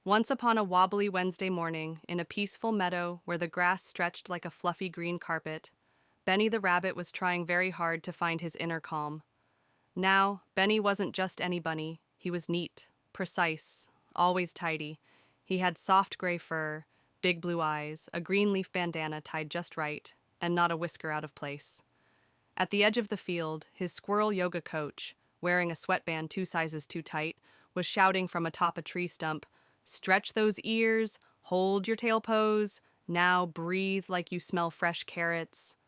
Once upon a wobbly Wednesday morning, in a peaceful meadow where the grass stretched like a fluffy green carpet, Benny the rabbit was trying very hard to find his inner calm. Now, Benny wasn't just any bunny. He was neat, precise, always tidy. He had soft gray fur, big blue eyes, a green leaf bandana tied just right, and not a whisker out of place. At the edge of the field, his squirrel yoga coach, wearing a sweatband 2 sizes too tight, was shouting from atop a tree stump, "Stretch those ears, hold your tail pose, now breathe like you smell fresh carrots."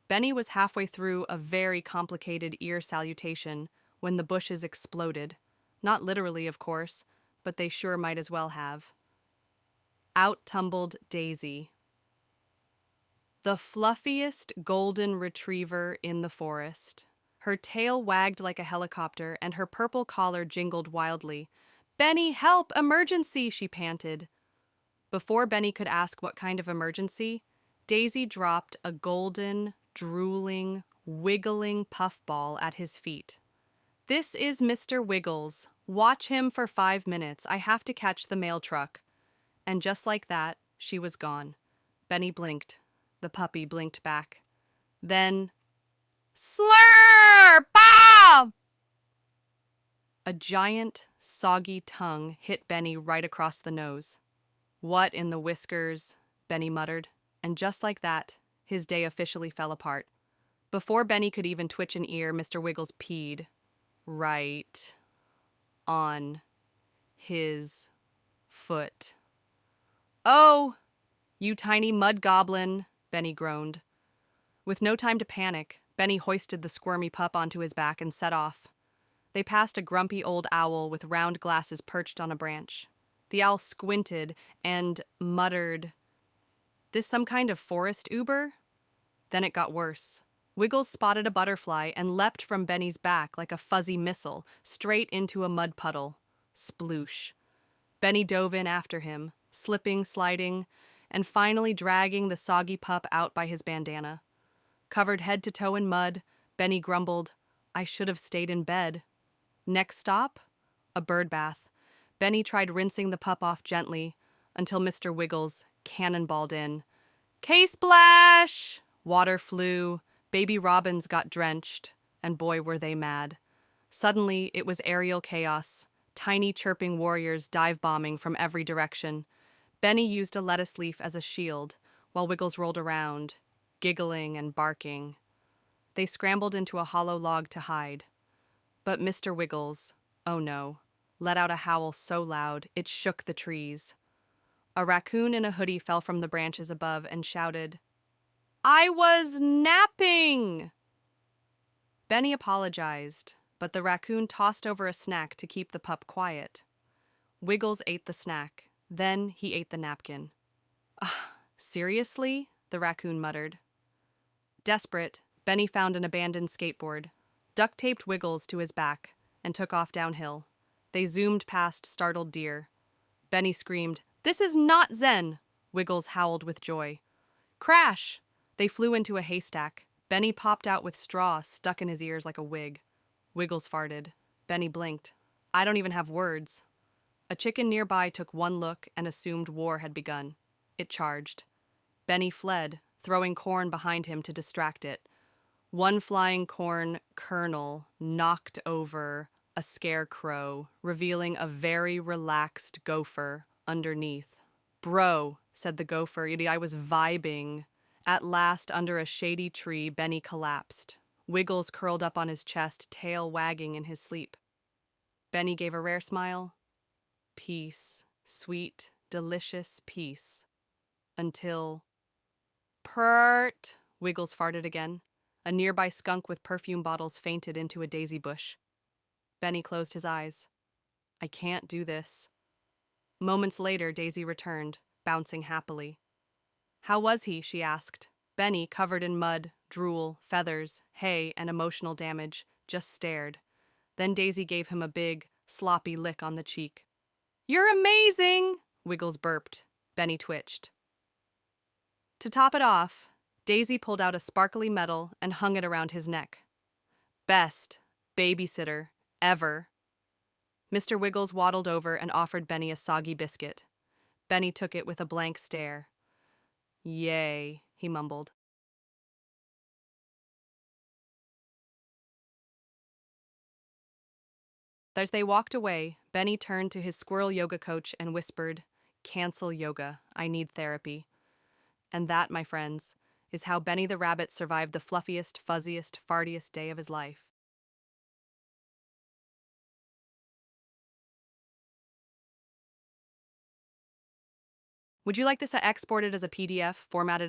Benny was halfway through a very complicated ear salutation when the bushes exploded. Not literally, of course, but they sure might as well have. Out tumbled Daisy, the fluffiest golden retriever in the forest. Her tail wagged like a helicopter, and her purple collar jingled wildly. "Benny, help! Emergency!" she panted. Before Benny could ask what kind of emergency, Daisy dropped a golden, drooling, wiggling puffball at his feet. "This is Mr. Wiggles. Watch him for 5 minutes. I have to catch the mail truck." And just like that, she was gone. Benny blinked. The puppy blinked back. Then, slurr! Bob! A giant, soggy tongue hit Benny right across the nose. "What in the whiskers?" Benny muttered. And just like that, his day officially fell apart. Before Benny could even twitch an ear, Mr. Wiggles peed. Right on his foot. "Oh, you tiny mud goblin," Benny groaned. With no time to panic, Benny hoisted the squirmy pup onto his back and set off. They passed a grumpy old owl with round glasses perched on a branch. The owl squinted and muttered, "This some kind of forest Uber?" Then it got worse. Wiggles spotted a butterfly and leapt from Benny's back like a fuzzy missile, straight into a mud puddle. Sploosh. Benny dove in after him, slipping, sliding, and finally dragging the soggy pup out by his bandana. Covered head to toe in mud, Benny grumbled, "I should have stayed in bed." Next stop? A bird bath. Benny tried rinsing the pup off gently until Mr. Wiggles cannonballed in. K-splash! Water flew, baby robins got drenched, and boy were they mad. Suddenly, it was aerial chaos, tiny chirping warriors dive-bombing from every direction. Benny used a lettuce leaf as a shield, while Wiggles rolled around, giggling and barking. They scrambled into a hollow log to hide. But Mr. Wiggles, oh no, let out a howl so loud it shook the trees. A raccoon in a hoodie fell from the branches above and shouted, "I was napping!" Benny apologized, but the raccoon tossed over a snack to keep the pup quiet. Wiggles ate the snack. Then he ate the napkin. "Seriously?" the raccoon muttered. Desperate, Benny found an abandoned skateboard, duct-taped Wiggles to his back, and took off downhill. They zoomed past startled deer. Benny screamed, "This is not Zen!" Wiggles howled with joy. Crash! They flew into a haystack. Benny popped out with straw stuck in his ears like a wig. Wiggles farted. Benny blinked. "I don't even have words." A chicken nearby took one look and assumed war had begun. It charged. Benny fled, throwing corn behind him to distract it. One flying corn kernel knocked over a scarecrow, revealing a very relaxed gopher underneath. "Bro," said the gopher, I was vibing. At last, under a shady tree, Benny collapsed. Wiggles curled up on his chest, tail wagging in his sleep. Benny gave a rare smile. Peace, sweet, delicious peace. Until... Pert! Wiggles farted again. A nearby skunk with perfume bottles fainted into a daisy bush. Benny closed his eyes. "I can't do this." Moments later, Daisy returned, bouncing happily. "How was he?" she asked. Benny, covered in mud, drool, feathers, hay, and emotional damage, just stared. Then Daisy gave him a big, sloppy lick on the cheek. "You're amazing!" Wiggles burped. Benny twitched. To top it off, Daisy pulled out a sparkly medal and hung it around his neck. "Best babysitter ever." Mr. Wiggles waddled over and offered Benny a soggy biscuit. Benny took it with a blank stare. Yay, he mumbled. As they walked away, Benny turned to his squirrel yoga coach and whispered, "Cancel yoga. I need therapy." And that, my friends, is how Benny the Rabbit survived the fluffiest, fuzziest, fartiest day of his life. Would you like this exported as a PDF, formatted